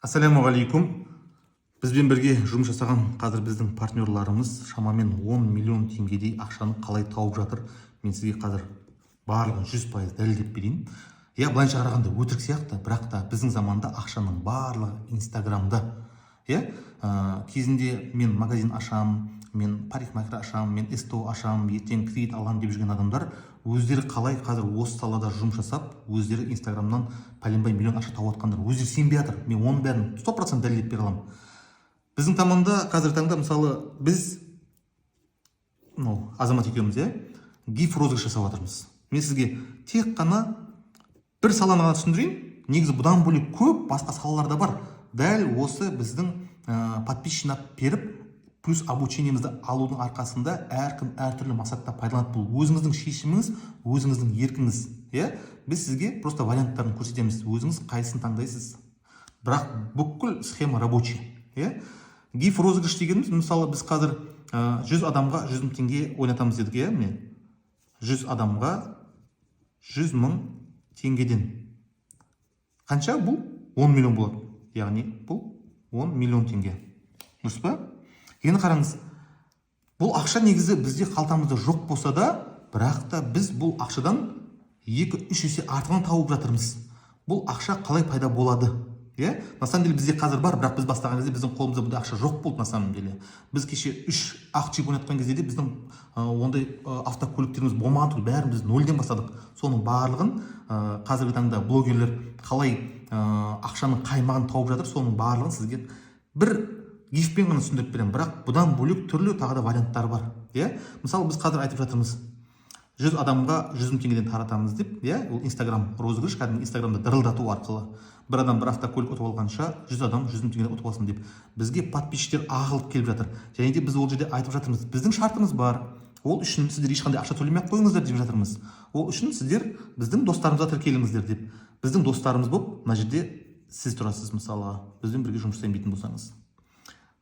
Ассалаумағалейкум. Бізбен бірге жұмыс жасаған қазір біздің партнерларымыз шамамен 10 миллион теңгедей ақшаны қалай тауып жатыр. Мен сізге қазір барлығын 100% дәлелдеп берейін. Былайша қарағанда өтірік сияқты, бірақ та біздің заманда ақшаның барлығы Инстаграмда. Кезінде мен магазин ашам, мен парикмахер ашам, мен СТО ашам, ертең кредит алам деп жүрген адамдар өздері қалай қазір осы салада жұмыс жасап, өздері Инстаграмнан пәленбай миллион ақша тауып жатқандар өздері сенбей жатыр. Мен оның бәрін 100% дәлелдеп бере аламын. Біздің команда қазіргі таңда мысалы біз азамат екеуміз гиф розыгрыш жасап жатырмыз. Мен сізге тек қана бір саланы ғана түсіндірейін. Негізі бұдан бөлек көп басқа салаларда бар. Дәл осы біздің подписчик жинап беріп, плюс обучениемізді алудың арқасында әркім әртүрлі мақсатта пайдаланады. Бұл өзіңіздің шешіміңіз, өзіңіздің еркіңіз. Біз сізге просто варианттарын көрсетеміз. Өзіңіз қайсысын таңдайсыз. Бірақ бүкіл схема рабочий. Гиф розыгрыш дегеніміз, мысалы біз қазір 100 адамға 100 мың теңге ойнатамыз дедік. 100 адамға 100 мың теңгеден. Қанша бұл? 10 миллион болады. Яғни бұл 10 миллион теңге. Дұрыс па? Енді қараңыз, бұл ақша негізі бізде қалтамызда жоқ болса да, бірақ та біз бұл ақшадан 2-3 есе артығын тауып жатырмыз. Бұл ақша қалай пайда болады? На самом деле бізде қазір бар, бірақ біз бастаған кезде біздің қолымызда бұндай ақша жоқ болды. На самом деле біз кеше 3 ақ чип ойнатқан кезде де біздің ондай автокөліктеріміз болмаған, бәрін біз нөлден бастадық. Соның барлығын қазіргі таңда блогерлер қалай ақшаның қаймағын тауып жатыр, соның барлығын сізге бір гифпен ғана түсіндіріп беремін. Бірақ бұдан бөлек түрлі тағы да варианттар бар. Мысалы біз қазір айтып жатырмыз, 100 адамға 100 мың теңгеден таратамыз деп. Ол Инстаграм розыгрыш, кәдімгі Инстаграмда дырылдату арқылы. Бір адам бір автокөлік ұтып алғанша 100 адам 100 мың теңгеден ұтып алсын деп. Бізге подписчиктер ағылып келіп жатыр. Және де біз ол жерде айтып жатырмыз, біздің шартымыз бар. Ол үшін сіздер ешқандай ақша төлемей қойыңыздар деп жатырмыз. Ол үшін сіздер біздің достарымызға тіркеліңіздер деп. Біздің достарымыз болып, мына жерде сіз тұрасыз, мысалға, бізбен бірге жұмыс жасайтын болсаңыз.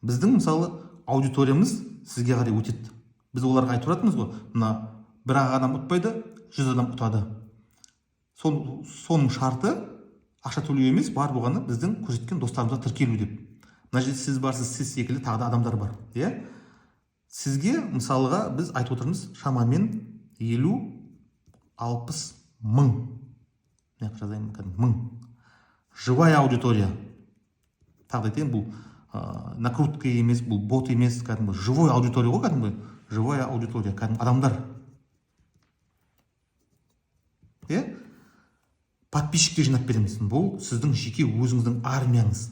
Біздің мысалы аудиториямыз сізге қарай өтеді. Біз оларға айтып жатырмыз ғой, мына бір адам ұтпайды, 100 адам ұтады. Соның шарты ақша төлеу емес, бар болғаны біздің көрсеткен достарымызға тіркелу деп. Мына жерде сіз барсыз, сіз секілді тағы да адамдар бар. Сізге мысалға біз айтып отырмыз, шамамен 50-60 мың. Мың. Живая аудитория. Тағы айтайын, бұл накрутка емес, бұл бот емес, кәдімгі живой аудитория ғой, кәдімгі живая аудитория, кәдімгі адамдар. Подписчиктер жинап береміз. Бұл сіздің жеке өзіңіздің армияңыз.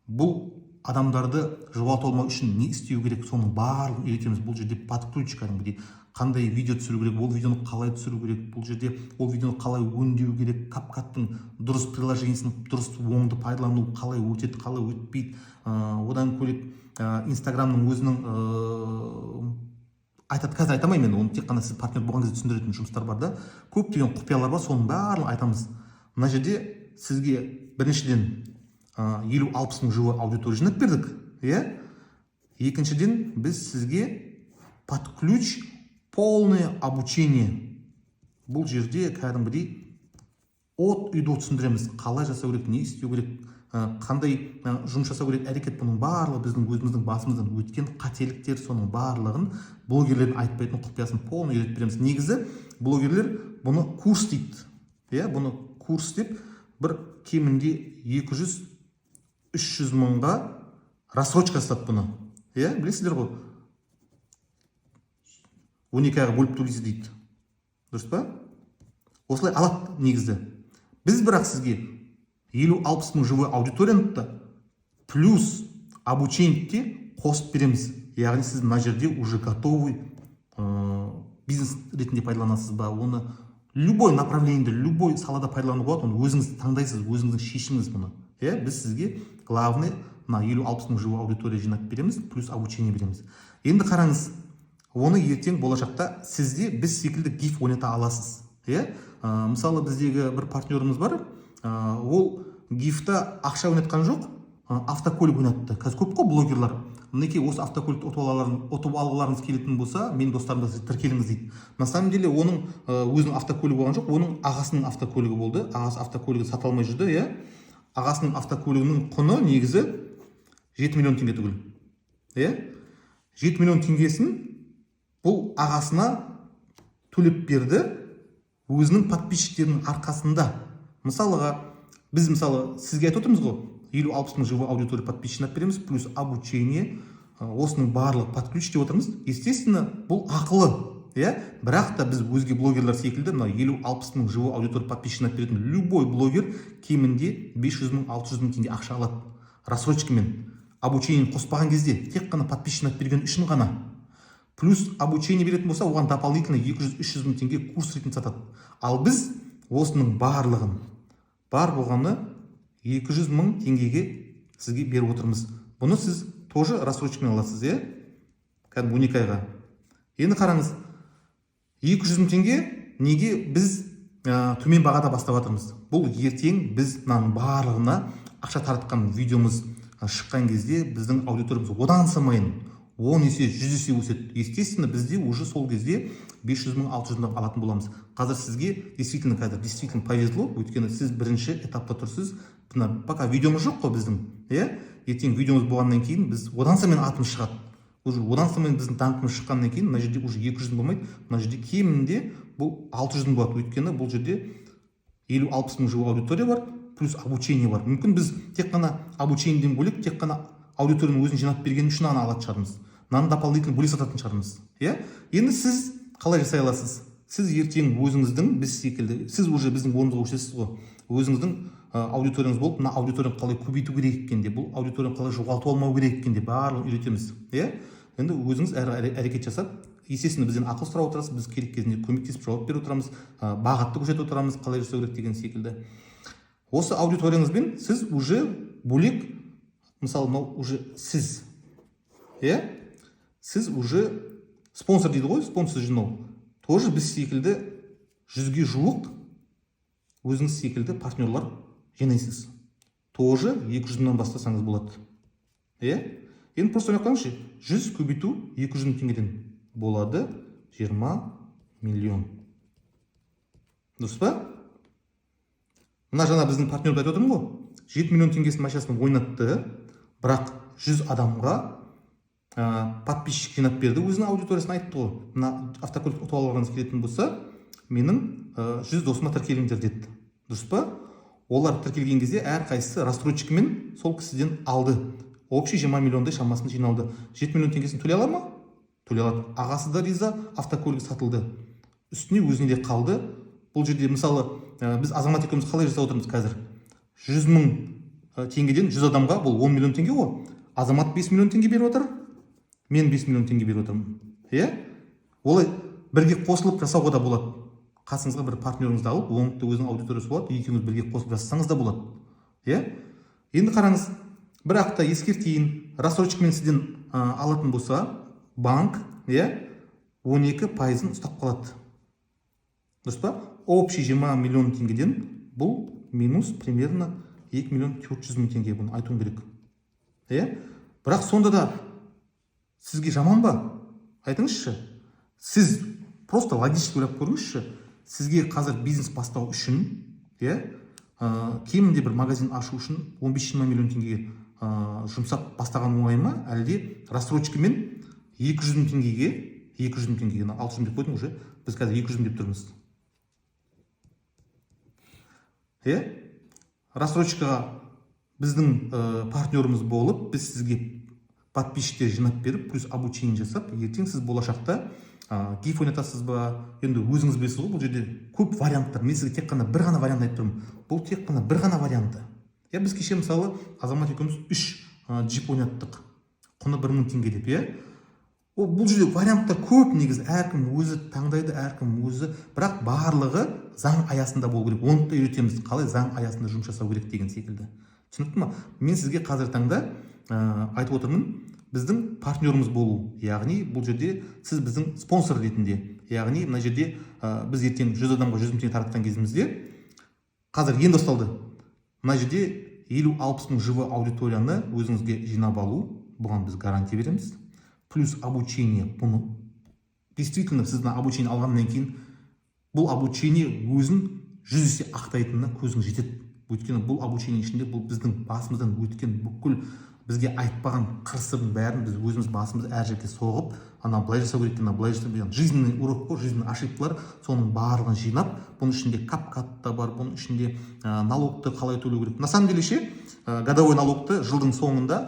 Бұл адамдарды жоғалтып алмау үшін не істеу керек, соның барлығын үйретеміз. Бұл жерде подключ, кәдімгідей қандай видео түсіру керек, ол видеоны қалай түсіру керек, бұл жерде ол видеоны қалай өңдеу керек, CapCut'тың дұрыс приложениесін дұрыс оңды пайдалану қалай өтеді, қалай өтпейді. Одан бөлек Инстаграмның өзінің қазір айтамаймын мен, оны тек қана сіз партнер болған кезде түсіндіретін жұмыстар бар да. Көптеген құпиялар бар, соның барлығын айтамыз. Мына жерде сізге біріншіден 50-60 мың живой аудитория жинап бердік. Екіншіден біз сізге под ключ полное обучение. Бұл жерде кәдімгідей от үйді түсіндіреміз. Қалай жасау керек, не істеу керек, қандай жұмыс жасау керек, әрекет. Бұның барлығы біздің өзіміздің басымыздан өткен қателіктер, соның барлығын блогерлердің айтпайтын құпиясын полный үйретіп береміз. Негізі блогерлер бұны курс дейді. Бұны курс деп бір кемінде 200-300 мыңға рассрочка жасап бұны. Білесіздер ғой? 12 айға бөліп төлейсіз дейді. Дұрыс па? Осылай алады негізі. Біз бірақ сізге 50-60 мың живой аудиторияны плюс обучениеге қосып береміз. Яғни сіз мына жерде уже готовый бизнес ретінде пайдаланасыз ба, оны любой направлениеде, любой салада пайдалануға болады, оны өзіңіз таңдайсыз, өзіңіздің шешіміңіз бұны. Біз сізге главный 50-60 мың живой аудитория жинап береміз, плюс обучение береміз. Енді қараңыз, оны ертең болашақта сізде біз секілді гиф ойната аласыз. Мысалы біздегі бір партнеріміз бар, ол гифта ақша ойнатқан жоқ, автокөлік ойнатты. Қазір көп қой блогерлар. Мінекей осы автокөлікті ұтып алғыларыңыз келетін болса, мен достарымда сіз тіркеліңіз дейді. На самом деле оның өзінің автокөлігі болған жоқ, оның ағасының автокөлігі болды. Ағасы автокөлігі сата алмай жүрді, ағасының автокөлігінің құны негізі 7 миллион теңге түгіл. 7 миллион теңгесін бұл ағасына төлеп берді өзінің подписчиктерінің арқасында. Мысалыға, біз сізге айтып отырмыз ғой, 50-60 мың живой аудитория подписчикін береміз, плюс обучение, осының барлық подключ деп отырмыз. Естественно, бұл ақылы. Бірақ та біз өзге блогерлар секілді 50-60 мың живой аудитория подписчикін беретін любой блогер кемінде 500 мың, 600 мың теңге ақша алады. Рассрочкамен. Обучение қоспаған кезде тек қана подписчикін берген үшін ғана. Плюс обучение беретін болса, оған дополнительно 200-300 мың теңге курс ретінде сатады. Ал біз осының барлығын бар болғаны 200 мың теңгеге сізге беріп отырмыз. Бұны сіз тоже рассрочкамен аласыз, кәдімгі 12 айға. Енді қараңыз, 200 мың теңге неге біз төмен бағада бастап жатырмыз? Бұл ертең біз барлығына ақша таратқан видеомыз шыққан кезде біздің аудиториямыз одан самайын 10 есе, 100 есе өседі. Естественно, бізде уже сол кезде 500 мың, 600 мың алатын боламыз. Қазір сізге действительно повезло, өйткені сіз бірінші этапта тұрсыз. Пока видеомыз жоқ қой біздің. Ертең видеомыз болғаннан кейін біз одан самайын атымыз шығады. Уже одан самайын біздің даңқымыз шыққаннан кейін мына жерде уже 200 мың болмайды. Мына жерде кемінде бұл 600 мың болады. Өйткені бұл жерде 50-60 мың живой аудитория бар, плюс обучение бар. Мүмкін біз тек қана обучениеден бөлек, тек қана аудиторияның өзін жинап берген үшін ана алатын шығармыз. Мынаны дополнительно бөлек сататын шығармыз. Енді сіз қалай жасай аласыз? Сіз ертең өзіңіздің, біз секілді, сіз уже біздің орнымызға өшесіз ғой. Өзіңіздің аудиторияңыз болып, мына аудиторияны қалай көбейту керек екенде, бұл аудиторияны қалай жоғалтып алмау керек екенде барлығын үйретеміз. Енді өзіңіз әрекет жасап, естественно, бізден ақыл сұрап отырасыз, біз керек кезінде көмектесіп жауап беріп отырамыз, бағытты көрсетіп отырамыз, қалай жасау керек деген секілді. Осы аудиторияңызбен сіз уже бөлек, мысалы, уже сіз, сіз уже спонсор дейді ғой, спонсор жинау. Тоже біз секілді 100-ге жуық өзіңіз секілді партнерлар жинайсыз. Тоже 200 мыңнан бастасаңыз болады. Енді просто ойлап 100 көбейту 200 мың теңгеден болады 20 миллион. Дұрыс па? Мына жаңа біздің партнерді айтып отырмын ғой. 7 миллион теңгесінің машинасын ойнатты, бірақ 100 адамға подписчик жинап берді, өзінің аудиториясын айтты ғой. Мына автокөлік ұтып алғаныңыз келетін болса, менің 100 досыма тіркеліңдер деді. Дұрыс па? Олар тіркелген кезде әрқайсысы рассрочкамен сол кісіден алды. Общий 20 миллиондай шамасын жиналды. 7 миллион теңгесін төлей ала ма? Төлей алады. Ағасы да риза, автокөлік сатылды. Үстіне өзіне де қалды. Бұл жерде мысалы біз азамат екеуміз қалай жасап отырмыз қазір? 100 мың теңгеден 100 адамға бұл 10 миллион теңге ғой. Азамат 5 миллион теңге беріп отыр, мен 5 миллион теңге беріп отырмын. Олай бірге қосылып жасауға да болады. Қасыңызға бір партнеріңізді алып, оңды өзінің аудиториясы болады, екеуіңіз бірге қосылып жасасаңыз да болады. Енді қараңыз, бірақ та ескертейін, рассрочкамен сізден алатын болса, банк 12% ұстап қалады. Дұрыс па? Общий 20 миллион теңгеден бұл минус примерно 2 миллион 400 мың теңге, бұны айтуым керек. Бірақ сонда да сізге жаман ба? Айтыңызшы. Сіз просто логически ойлап көріңізші. Сізге қазір бизнес бастау үшін, кемінде бір магазин ашу үшін 15-20 миллион теңгеге жұмсап бастаған оңай ма? Әлде рассрочкамен 200 мың теңгеге, 600 мың деп қойдың уже, біз қазір 200 мың деп тұрмыз. Рассрочкаға біздің партнеріміз болып, біз сізге подписчиктер жинап беріп, плюс обучение жасап, ертең сіз болашақта гиф ойнатасыз ба? Енді өзіңіз білесіз ғой, бұл жерде көп варианттар. Мен сізге тек қана бір ғана вариант айтып тұрмын. Бұл тек қана бір ғана варианты. Біз кеше мысалы азамат екеуміз 3 джип ойнаттық. Құны 1 мың теңге деп, бұл жерде варианттар көп негізі. Әркім өзі таңдайды, әркім өзі. Бірақ барлығы заң аясында болу керек. Оны да үйретеміз, қалай заң аясында жұмыс жасау керек деген секілді. Түсінікті ма? Мен сізге қазір таңда айтып отырмын, біздің партнеріміз болу. Яғни бұл жерде сіз біздің спонсор ретінде. Яғни мына жерде біз ертең 100 адамға 100 мың теңге таратқан кезімізде қазір енді ұсталды. Мына жерде 50-60 мың живой аудиторияны өзіңізге жинап алу, бұған біз гарантия береміз. Плюс обучение, бұны действительно сіздің обучение алғаннан кейін бұл обучение өзін 100 есе ақтайтынына көзіңіз жетеді. Өйткені бұл обучение ішінде бұл біздің басымыздан өткен бүкіл бізге айтпаған қыр-сырдың бәрін біз өзіміз басымыз әр жерге соғып, ана былай жасау керек екен, былай жасау керек, жизненный урок қой, жизненный ошибкалар, соның барлығын жинап, бұның ішінде кап-кат та бар, бұның ішінде налогты қалай төлеу керек. На самом деле ше, годовой налогты жылдың соңында,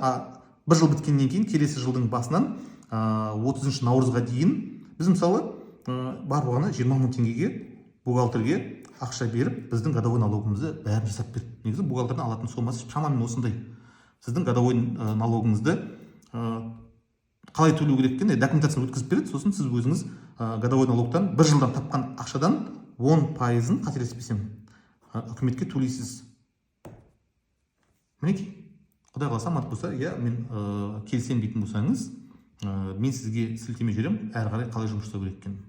бір жыл біткеннен кейін, келесі жылдың басынан 30 наурызға дейін біз мысалы бар болғаны 20 мың теңгеге бухгалтерге ақша беріп, біздің годовой налогымызды бәрін жасап берді. Негізі бухгалтерден алатын сомасы шамамен осындай. Сіздің годовой налогыңызды қалай төлеу керек екенін документацияны өткізіп береді. Сосын сіз өзіңіз годовой налогтан бір жылдан тапқан ақшадан 10%-ын қателеспесем үкіметке төлейсіз. Мінекей, құдай қаласа аман болса, мен келісемін дейтін болсаңыз, мен сізге сілтеме жіберемін, әрі қарай қалай жұмыс жасау керек екенін.